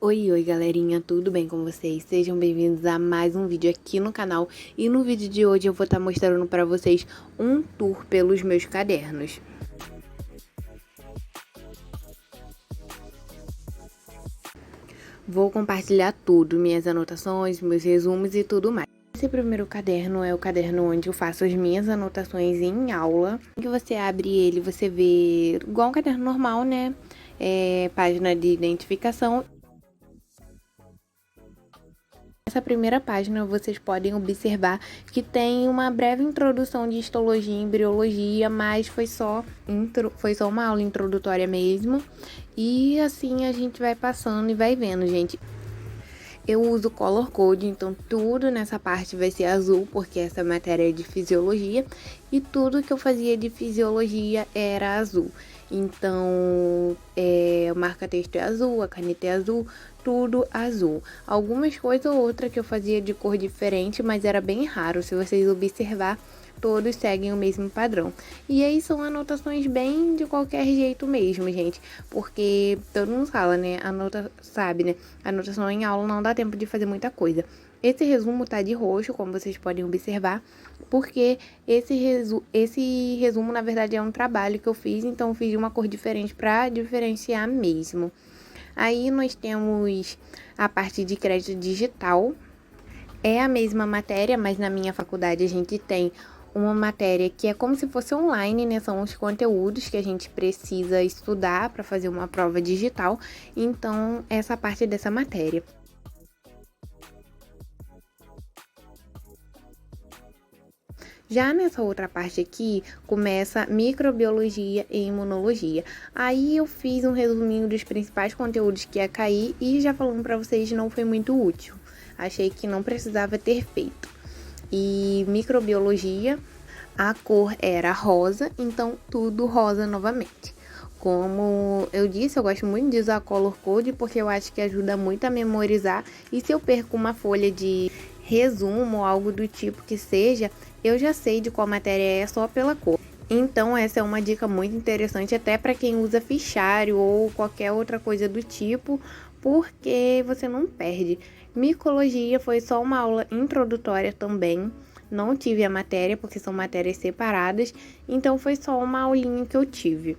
Oi, galerinha, tudo bem com vocês? Sejam bem-vindos a mais um vídeo aqui no canal. E no vídeo de hoje eu vou estar mostrando para vocês um tour pelos meus cadernos. Vou compartilhar tudo, minhas anotações, meus resumos e tudo mais. Esse primeiro caderno é o caderno onde eu faço as minhas anotações em aula. Que você abre ele, você vê igual um caderno normal, né? Página de identificação. Nessa primeira página, vocês podem observar que tem uma breve introdução de histologia e embriologia, mas foi só uma aula introdutória mesmo. E assim a gente vai passando e vai vendo, gente. Eu uso color code, então tudo nessa parte vai ser azul, porque essa matéria é de fisiologia, e tudo que eu fazia de fisiologia era azul. Então, o marca-texto é azul, a caneta é azul, tudo azul. Algumas coisas ou outra que eu fazia de cor diferente, mas era bem raro. Se vocês observar, todos seguem o mesmo padrão. E aí são anotações bem de qualquer jeito mesmo, gente. Porque todo mundo fala, né? Sabe, né? Anotação em aula não dá tempo de fazer muita coisa. Esse resumo tá de roxo, como vocês podem observar, porque esse resumo, na verdade, é um trabalho que eu fiz, então eu fiz de uma cor diferente para diferenciar mesmo. Aí nós temos a parte de crédito digital. É a mesma matéria, mas na minha faculdade a gente tem uma matéria que é como se fosse online, né? São os conteúdos que a gente precisa estudar para fazer uma prova digital. Então, essa parte dessa matéria. Já nessa outra parte aqui, começa microbiologia e imunologia. Aí eu fiz um resuminho dos principais conteúdos que ia cair e já falando para vocês, não foi muito útil. Achei que não precisava ter feito. E microbiologia, a cor era rosa, então tudo rosa novamente. Como eu disse, eu gosto muito de usar color code porque eu acho que ajuda muito a memorizar. E se eu perco uma folha de resumo ou algo do tipo que seja, eu já sei de qual matéria é só pela cor. Então, essa é uma dica muito interessante até para quem usa fichário ou qualquer outra coisa do tipo, porque você não perde. Micologia foi só uma aula introdutória também. Não tive a matéria porque são matérias separadas, então foi só uma aulinha que eu tive.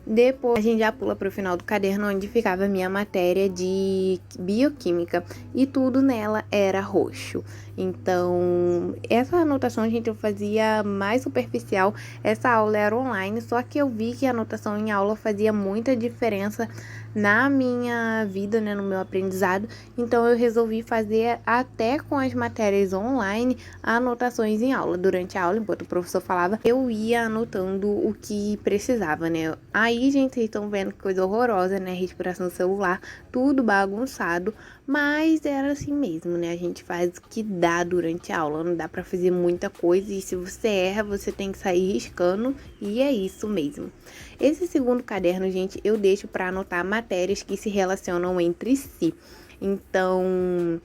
Depois a gente já pula para o final do caderno onde ficava a minha matéria de bioquímica e tudo nela era roxo. Então, essa anotação, gente, eu fazia mais superficial. Essa aula era online, só que eu vi que a anotação em aula fazia muita diferença na minha vida, né, no meu aprendizado. Então, eu resolvi fazer até com as matérias online anotações em aula. Durante a aula, enquanto o professor falava, eu ia anotando o que precisava, né? Aí, gente, vocês estão vendo que coisa horrorosa, né? Respiração celular, tudo bagunçado, mas era assim mesmo, né? A gente faz o que dá durante a aula, não dá pra fazer muita coisa e se você erra, você tem que sair riscando e é isso mesmo. Esse segundo caderno, gente, eu deixo para anotar matérias que se relacionam entre si. Então,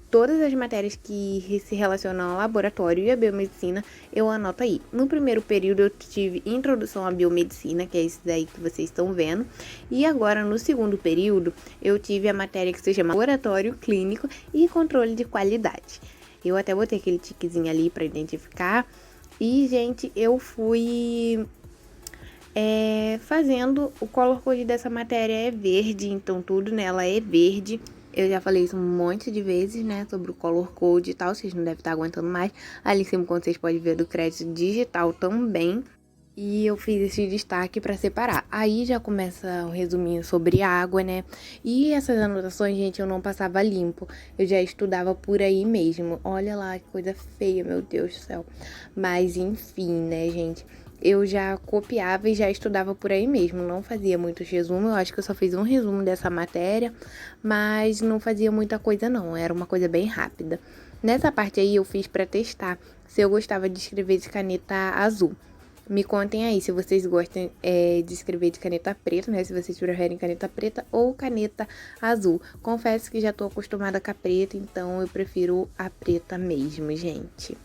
todas as matérias que se relacionam ao laboratório e à biomedicina, eu anoto aí. No primeiro período, eu tive introdução à biomedicina, que é esse daí que vocês estão vendo. E agora, no segundo período, eu tive a matéria que se chama Laboratório Clínico e Controle de Qualidade. Eu até botei aquele tiquezinho ali para identificar. E, gente, eu fui fazendo o color code dessa matéria é verde, então tudo nela é verde. Eu já falei isso um monte de vezes, né, sobre o color code e tal, vocês não devem estar aguentando mais. Ali em cima, como vocês podem ver, do crédito digital também. E eu fiz esse destaque para separar. Aí já começa o resuminho sobre água, né? E essas anotações, gente, eu não passava limpo. Eu já estudava por aí mesmo. Olha lá que coisa feia, meu Deus do céu. Mas enfim, né, gente? Eu já copiava e já estudava por aí mesmo. Não fazia muitos resumos. Eu acho que eu só fiz um resumo dessa matéria, mas não fazia muita coisa, não. Era uma coisa bem rápida. Nessa parte aí eu fiz para testar se eu gostava de escrever de caneta azul. Me contem aí se vocês gostam de escrever de caneta preta, né? Se vocês preferem caneta preta ou caneta azul. Confesso que já tô acostumada com a preta, então eu prefiro a preta mesmo, gente.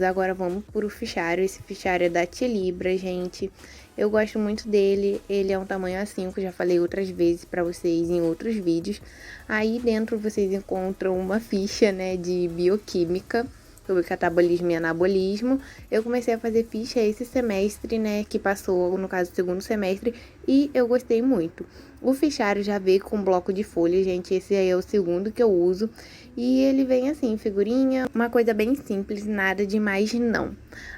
Agora vamos pro fichário. Esse fichário é da Tilibra, gente. Eu gosto muito dele. Ele é um tamanho A5, já falei outras vezes pra vocês em outros vídeos. Aí dentro vocês encontram uma ficha, né, de bioquímica sobre catabolismo e anabolismo. Eu comecei a fazer ficha esse semestre, né, que passou, no caso, o segundo semestre, e eu gostei muito. O fichário já veio com bloco de folha, gente, esse aí é o segundo que eu uso, e ele vem assim, figurinha, uma coisa bem simples, nada demais não.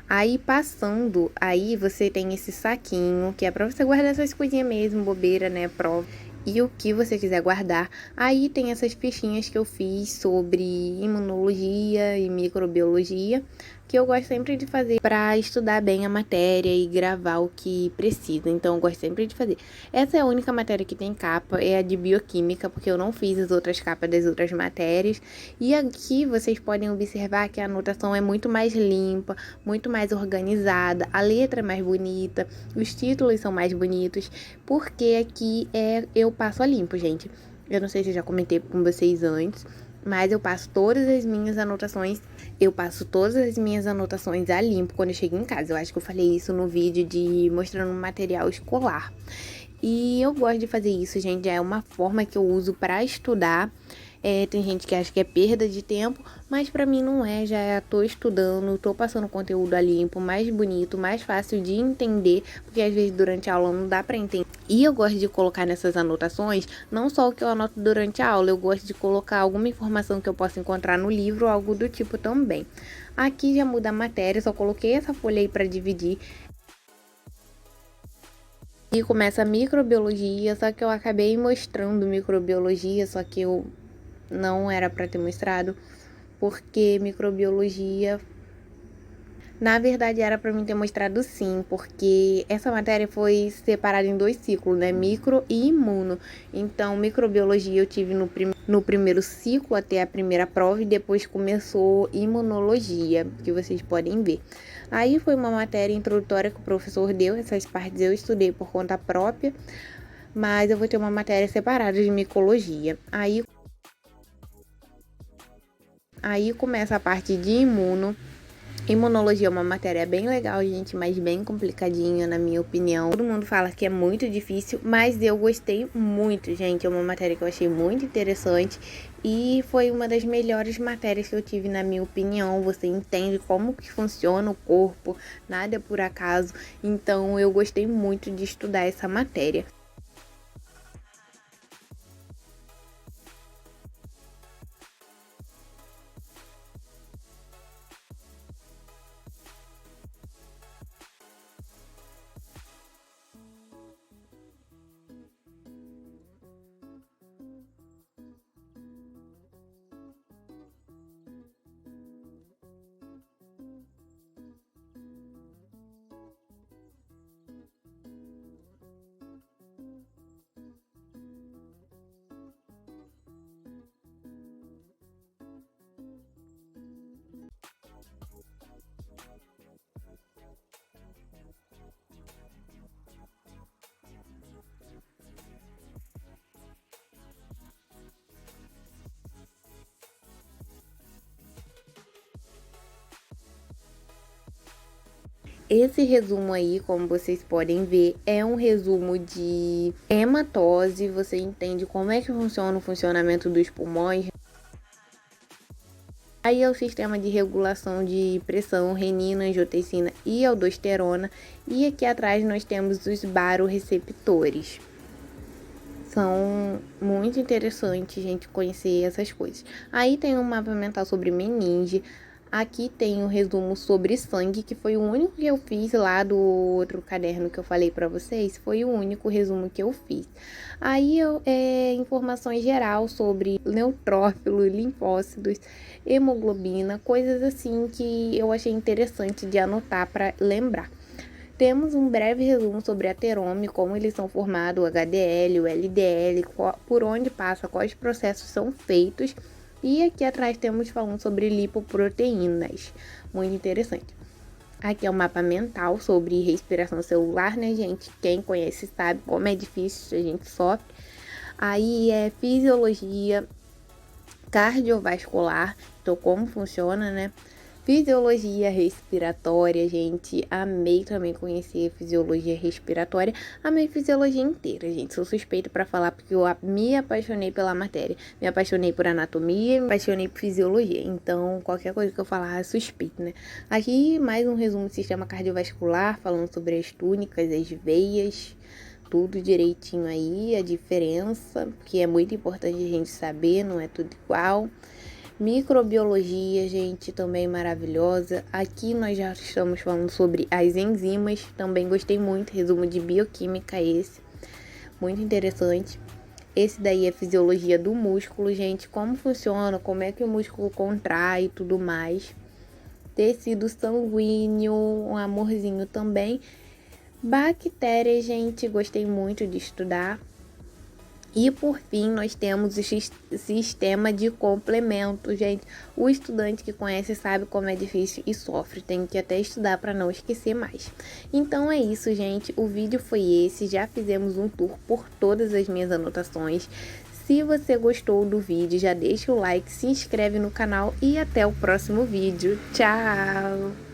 Aí passando, aí você tem esse saquinho, que é pra você guardar essas coisinhas mesmo, bobeira, né, prova. E o que você quiser guardar. Aí tem essas fichinhas que eu fiz sobre imunologia e microbiologia, que eu gosto sempre de fazer para estudar bem a matéria e gravar o que precisa. Então eu gosto sempre de fazer. Essa é a única matéria que tem capa, é a de bioquímica, porque eu não fiz as outras capas das outras matérias. E aqui vocês podem observar que a anotação é muito mais limpa, muito mais organizada, a letra é mais bonita, os títulos são mais bonitos, porque aqui eu passo a limpo, gente. Eu não sei se eu já comentei com vocês antes, mas eu passo todas as minhas anotações a limpo quando eu chego em casa. Eu acho que eu falei isso no vídeo de mostrando material escolar. E eu gosto de fazer isso, gente, já é uma forma que eu uso para estudar. Tem gente que acha que é perda de tempo, mas pra mim não é, já tô estudando, tô passando conteúdo a limpo, mais bonito, mais fácil de entender, porque às vezes durante a aula não dá pra entender. E eu gosto de colocar nessas anotações, não só o que eu anoto durante a aula, eu gosto de colocar alguma informação que eu possa encontrar no livro ou algo do tipo também. Aqui já muda a matéria, só coloquei essa folha aí pra dividir. E começa a microbiologia, só que eu acabei mostrando microbiologia, só que eu não era para ter mostrado, porque microbiologia, na verdade, era para mim ter mostrado sim, porque essa matéria foi separada em 2 ciclos, né, micro e imuno. Então, microbiologia eu tive no primeiro ciclo até a primeira prova, e depois começou imunologia, que vocês podem ver. Aí foi uma matéria introdutória que o professor deu, essas partes eu estudei por conta própria, mas eu vou ter uma matéria separada de micologia. Aí começa a parte de imuno. Imunologia é uma matéria bem legal, gente, mas bem complicadinha, na minha opinião. Todo mundo fala que é muito difícil, mas eu gostei muito, gente. É uma matéria que eu achei muito interessante e foi uma das melhores matérias que eu tive, na minha opinião. Você entende como que funciona o corpo, nada é por acaso. Então, eu gostei muito de estudar essa matéria. Esse resumo aí, como vocês podem ver, é um resumo de hematose. Você entende como é que funciona o funcionamento dos pulmões. Aí é o sistema de regulação de pressão, renina, angiotensina e aldosterona. E aqui atrás nós temos os baroreceptores. São muito interessantes, gente, conhecer essas coisas. Aí tem um mapa mental sobre meninge. Aqui tem um resumo sobre sangue, que foi o único que eu fiz lá do outro caderno que eu falei pra vocês. Foi o único resumo que eu fiz. Aí informações geral sobre neutrófilo, linfócitos, hemoglobina, coisas assim que eu achei interessante de anotar para lembrar. Temos um breve resumo sobre aterome, como eles são formados, o HDL, o LDL, por onde passa, quais processos são feitos. E aqui atrás temos falando sobre lipoproteínas, muito interessante. Aqui é o mapa mental sobre respiração celular, né, gente? Quem conhece sabe como é difícil, a gente sofre. Aí é fisiologia cardiovascular, então como funciona, né? Fisiologia respiratória, gente. Amei também conhecer fisiologia respiratória. Amei fisiologia inteira, gente. Sou suspeita pra falar porque eu me apaixonei pela matéria. Me apaixonei por anatomia, me apaixonei por fisiologia. Então, qualquer coisa que eu falar é suspeito, né? Aqui, mais um resumo do sistema cardiovascular, falando sobre as túnicas, as veias, tudo direitinho aí, a diferença, que é muito importante a gente saber, não é tudo igual. Microbiologia, gente, também maravilhosa. Aqui nós já estamos falando sobre as enzimas, também gostei muito, resumo de bioquímica esse, muito interessante. Esse daí é fisiologia do músculo, gente, como funciona, como é que o músculo contrai e tudo mais. Tecido sanguíneo, um amorzinho também. Bactérias, gente, gostei muito de estudar. E por fim, nós temos o sistema de complemento, gente. O estudante que conhece sabe como é difícil e sofre. Tem que até estudar para não esquecer mais. Então é isso, gente. O vídeo foi esse. Já fizemos um tour por todas as minhas anotações. Se você gostou do vídeo, já deixa o like, se inscreve no canal e até o próximo vídeo. Tchau!